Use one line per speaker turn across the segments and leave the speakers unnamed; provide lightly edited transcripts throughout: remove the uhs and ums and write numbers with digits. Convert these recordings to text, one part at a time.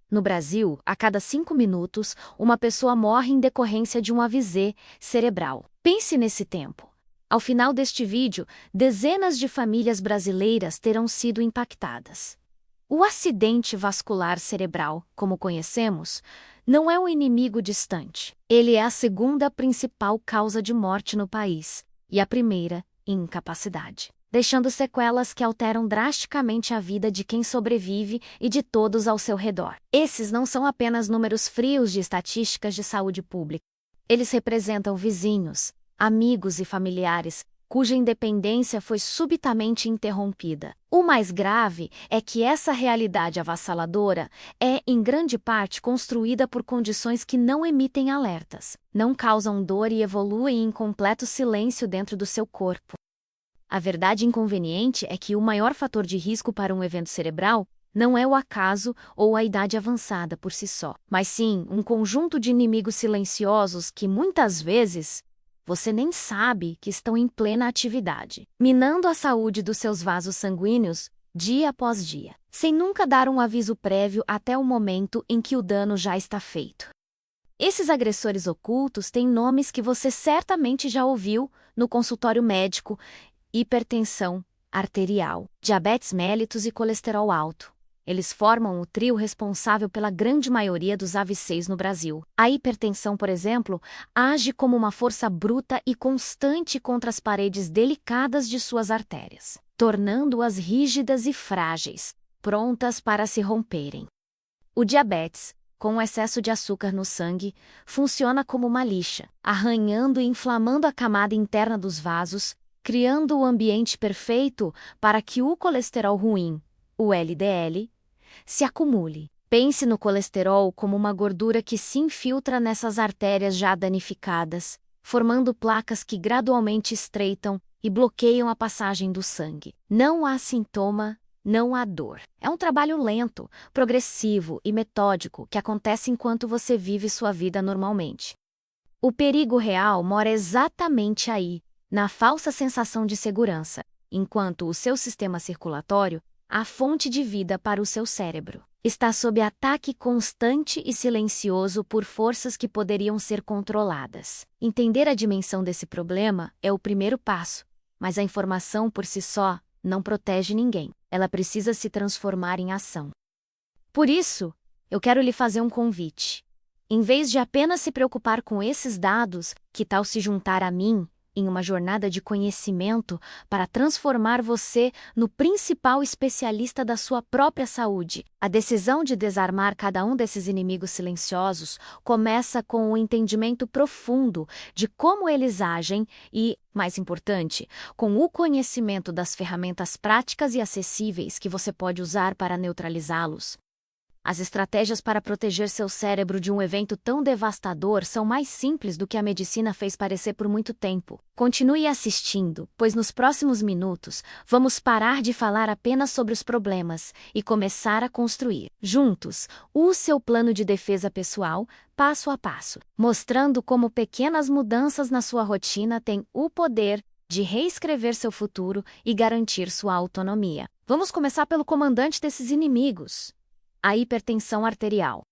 No Brasil, a cada 5 minutos, uma pessoa morre em decorrência de um AVC cerebral. Pense nesse tempo. Ao final deste vídeo, dezenas de famílias brasileiras terão sido impactadas. O acidente vascular cerebral, como conhecemos, não é um inimigo distante. Ele é a segunda principal causa de morte no país e a primeira, incapacidade, deixando sequelas que alteram drasticamente a vida de quem sobrevive e de todos ao seu redor. Esses não são apenas números frios de estatísticas de saúde pública. Eles representam vizinhos, amigos e familiares cuja independência foi subitamente interrompida. O mais grave é que essa realidade avassaladora é, em grande parte, construída por condições que não emitem alertas, não causam dor e evoluem em completo silêncio dentro do seu corpo. A verdade inconveniente é que o maior fator de risco para um evento cerebral não é o acaso ou a idade avançada por si só, mas sim um conjunto de inimigos silenciosos que, muitas vezes, você nem sabe que estão em plena atividade, minando a saúde dos seus vasos sanguíneos dia após dia, sem nunca dar um aviso prévio até o momento em que o dano já está feito. Esses agressores ocultos têm nomes que você certamente já ouviu no consultório médico: hipertensão arterial, diabetes mellitus e colesterol alto. Eles formam o trio responsável pela grande maioria dos AVCs no Brasil. A hipertensão, por exemplo, age como uma força bruta e constante contra as paredes delicadas de suas artérias, tornando-as rígidas e frágeis, prontas para se romperem. O diabetes, com o excesso de açúcar no sangue, funciona como uma lixa, arranhando e inflamando a camada interna dos vasos, criando o ambiente perfeito para que o colesterol ruim, o LDL, se acumule. Pense no colesterol como uma gordura que se infiltra nessas artérias já danificadas, formando placas que gradualmente estreitam e bloqueiam a passagem do sangue. Não há sintoma, não há dor. É um trabalho lento, progressivo e metódico que acontece enquanto você vive sua vida normalmente. O perigo real mora exatamente aí, na falsa sensação de segurança, enquanto o seu sistema circulatório, a fonte de vida para o seu cérebro, está sob ataque constante e silencioso por forças que poderiam ser controladas. Entender a dimensão desse problema é o primeiro passo, mas a informação por si só não protege ninguém. Ela precisa se transformar em ação. Por isso, eu quero lhe fazer um convite. Em vez de apenas se preocupar com esses dados, que tal se juntar a mim em uma jornada de conhecimento para transformar você no principal especialista da sua própria saúde? A decisão de desarmar cada um desses inimigos silenciosos começa com o entendimento profundo de como eles agem e, mais importante, com o conhecimento das ferramentas práticas e acessíveis que você pode usar para neutralizá-los. As estratégias para proteger seu cérebro de um evento tão devastador são mais simples do que a medicina fez parecer por muito tempo. Continue assistindo, pois nos próximos minutos vamos parar de falar apenas sobre os problemas e começar a construir, juntos, o seu plano de defesa pessoal, passo a passo, mostrando como pequenas mudanças na sua rotina têm o poder de reescrever seu futuro e garantir sua autonomia. Vamos começar pelo comandante desses inimigos: a hipertensão arterial.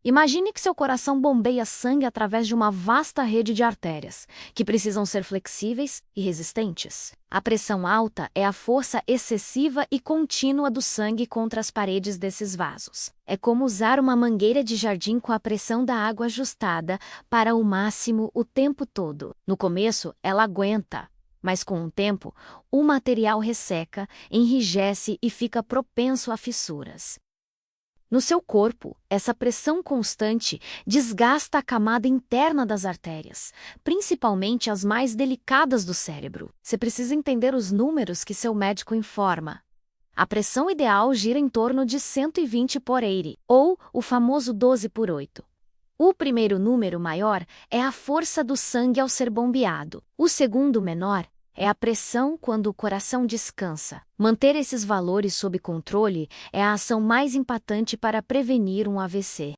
Imagine que seu coração bombeia sangue através de uma vasta rede de artérias, que precisam ser flexíveis e resistentes. A pressão alta é a força excessiva e contínua do sangue contra as paredes desses vasos. É como usar uma mangueira de jardim com a pressão da água ajustada para o máximo o tempo todo. No começo, ela aguenta, mas com o tempo, o material resseca, enrijece e fica propenso a fissuras. No seu corpo, essa pressão constante desgasta a camada interna das artérias, principalmente as mais delicadas do cérebro. Você precisa entender os números que seu médico informa. A pressão ideal gira em torno de 120 por 80, ou o famoso 12 por 8. O primeiro número maior é a força do sangue ao ser bombeado. O segundo menor é a pressão quando o coração descansa. Manter esses valores sob controle é a ação mais impactante para prevenir um AVC.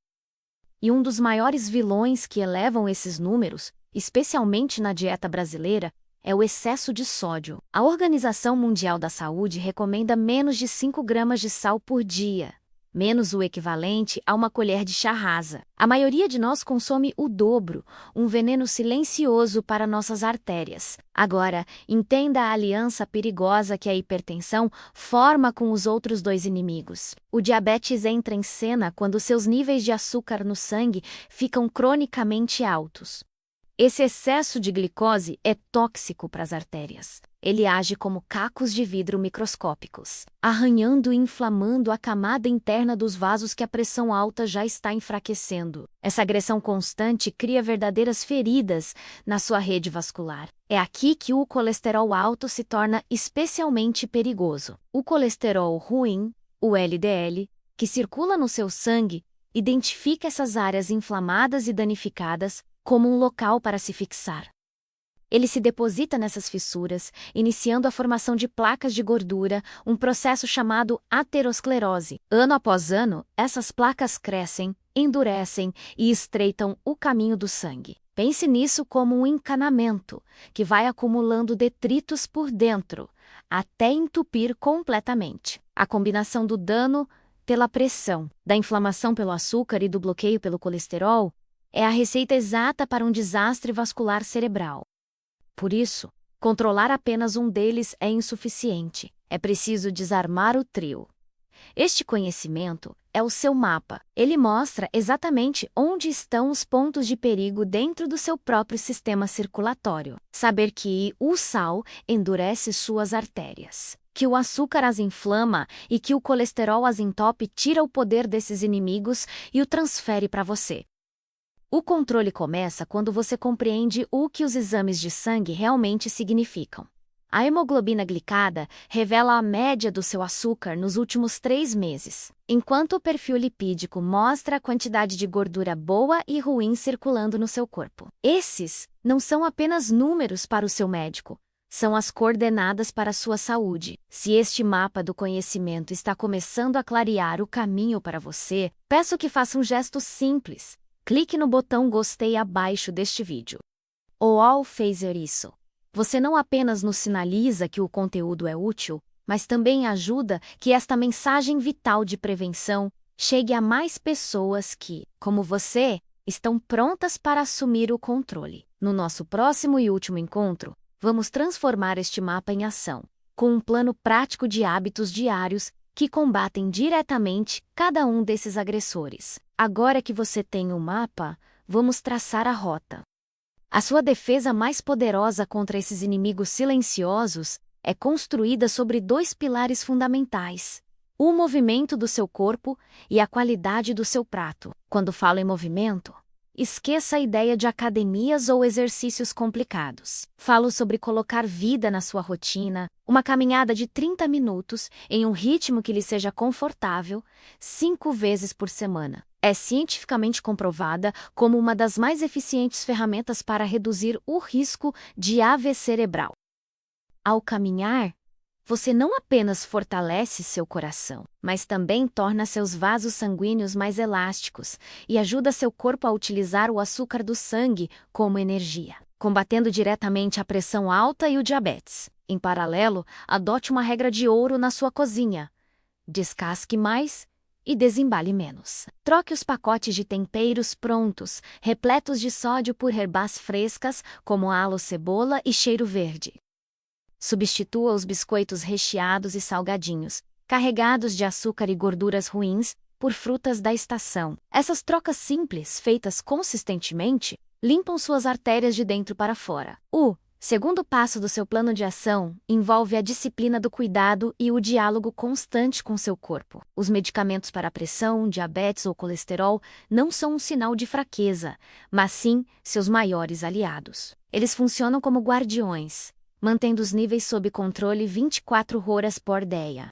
E um dos maiores vilões que elevam esses números, especialmente na dieta brasileira, é o excesso de sódio. A Organização Mundial da Saúde recomenda menos de 5 gramas de sal por dia, menos o equivalente a uma colher de chá rasa. A maioria de nós consome o dobro, um veneno silencioso para nossas artérias. Agora, entenda a aliança perigosa que a hipertensão forma com os outros dois inimigos. O diabetes entra em cena quando seus níveis de açúcar no sangue ficam cronicamente altos. Esse excesso de glicose é tóxico para as artérias. Ele age como cacos de vidro microscópicos, arranhando e inflamando a camada interna dos vasos que a pressão alta já está enfraquecendo. Essa agressão constante cria verdadeiras feridas na sua rede vascular. É aqui que o colesterol alto se torna especialmente perigoso. O colesterol ruim, o LDL, que circula no seu sangue, identifica essas áreas inflamadas e danificadas como um local para se fixar. Ele se deposita nessas fissuras, iniciando a formação de placas de gordura, um processo chamado aterosclerose. Ano após ano, essas placas crescem, endurecem e estreitam o caminho do sangue. Pense nisso como um encanamento, que vai acumulando detritos por dentro, até entupir completamente. A combinação do dano pela pressão, da inflamação pelo açúcar e do bloqueio pelo colesterol é a receita exata para um desastre vascular cerebral. Por isso, controlar apenas um deles é insuficiente. É preciso desarmar o trio. Este conhecimento é o seu mapa. Ele mostra exatamente onde estão os pontos de perigo dentro do seu próprio sistema circulatório. Saber que o sal endurece suas artérias, que o açúcar as inflama e que o colesterol as entope tira o poder desses inimigos e o transfere para você. O controle começa quando você compreende o que os exames de sangue realmente significam. A hemoglobina glicada revela a média do seu açúcar nos últimos 3 meses, enquanto o perfil lipídico mostra a quantidade de gordura boa e ruim circulando no seu corpo. Esses não são apenas números para o seu médico, são as coordenadas para a sua saúde. Se este mapa do conhecimento está começando a clarear o caminho para você, peço que faça um gesto simples. Clique no botão gostei abaixo deste vídeo. Ao fazer isso, você não apenas nos sinaliza que o conteúdo é útil, mas também ajuda que esta mensagem vital de prevenção chegue a mais pessoas que, como você, estão prontas para assumir o controle. No nosso próximo e último encontro, vamos transformar este mapa em ação, com um plano prático de hábitos diários que combatem diretamente cada um desses agressores. Agora que você tem o mapa, vamos traçar a rota. A sua defesa mais poderosa contra esses inimigos silenciosos é construída sobre 2 pilares fundamentais: o movimento do seu corpo e a qualidade do seu prato. Quando falo em movimento, esqueça a ideia de academias ou exercícios complicados. Falo sobre colocar vida na sua rotina, uma caminhada de 30 minutos em um ritmo que lhe seja confortável, 5 vezes por semana. É cientificamente comprovada como uma das mais eficientes ferramentas para reduzir o risco de AVC cerebral. Ao caminhar, você não apenas fortalece seu coração, mas também torna seus vasos sanguíneos mais elásticos e ajuda seu corpo a utilizar o açúcar do sangue como energia, combatendo diretamente a pressão alta e o diabetes. Em paralelo, adote uma regra de ouro na sua cozinha: descasque mais e desembale menos. Troque os pacotes de temperos prontos, repletos de sódio, por herbás frescas como alho, cebola e cheiro verde. Substitua os biscoitos recheados e salgadinhos, carregados de açúcar e gorduras ruins, por frutas da estação. Essas trocas simples, feitas consistentemente, limpam suas artérias de dentro para fora. O segundo passo do seu plano de ação envolve a disciplina do cuidado e o diálogo constante com seu corpo. Os medicamentos para a pressão, diabetes ou colesterol não são um sinal de fraqueza, mas sim seus maiores aliados. Eles funcionam como guardiões, mantendo os níveis sob controle 24 horas por dia.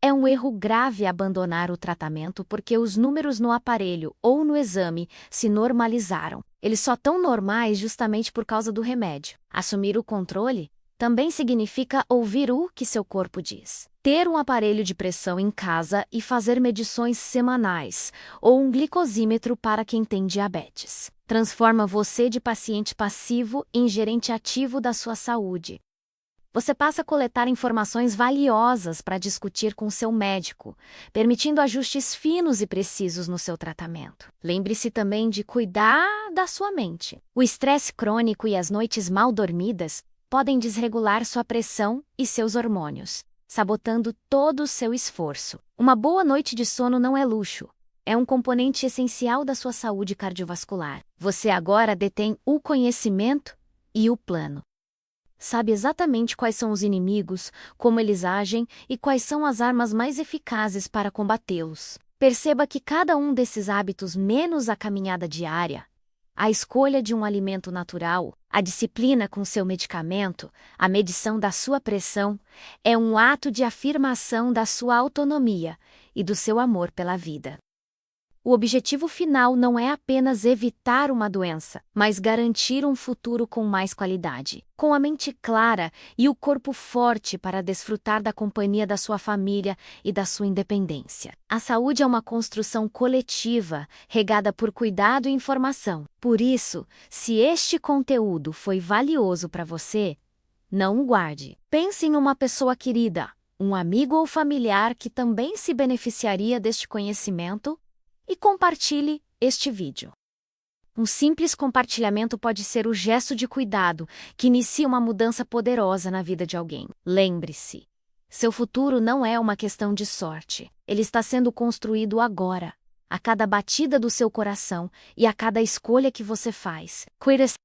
É um erro grave abandonar o tratamento porque os números no aparelho ou no exame se normalizaram. Eles só estão normais justamente por causa do remédio. Assumir o controle também significa ouvir o que seu corpo diz. Ter um aparelho de pressão em casa e fazer medições semanais, ou um glicosímetro para quem tem diabetes, transforma você de paciente passivo em gerente ativo da sua saúde. Você passa a coletar informações valiosas para discutir com seu médico, permitindo ajustes finos e precisos no seu tratamento. Lembre-se também de cuidar da sua mente. O estresse crônico e as noites mal dormidas podem desregular sua pressão e seus hormônios, sabotando todo o seu esforço. Uma boa noite de sono não é luxo. É um componente essencial da sua saúde cardiovascular. Você agora detém o conhecimento e o plano. Sabe exatamente quais são os inimigos, como eles agem e quais são as armas mais eficazes para combatê-los. Perceba que cada um desses hábitos, menos a caminhada diária, a escolha de um alimento natural, a disciplina com seu medicamento, a medição da sua pressão, é um ato de afirmação da sua autonomia e do seu amor pela vida. O objetivo final não é apenas evitar uma doença, mas garantir um futuro com mais qualidade, com a mente clara e o corpo forte para desfrutar da companhia da sua família e da sua independência. A saúde é uma construção coletiva, regada por cuidado e informação. Por isso, se este conteúdo foi valioso para você, não o guarde. Pense em uma pessoa querida, um amigo ou familiar que também se beneficiaria deste conhecimento e compartilhe este vídeo. Um simples compartilhamento pode ser o gesto de cuidado que inicia uma mudança poderosa na vida de alguém. Lembre-se, seu futuro não é uma questão de sorte. Ele está sendo construído agora, a cada batida do seu coração e a cada escolha que você faz. Cuide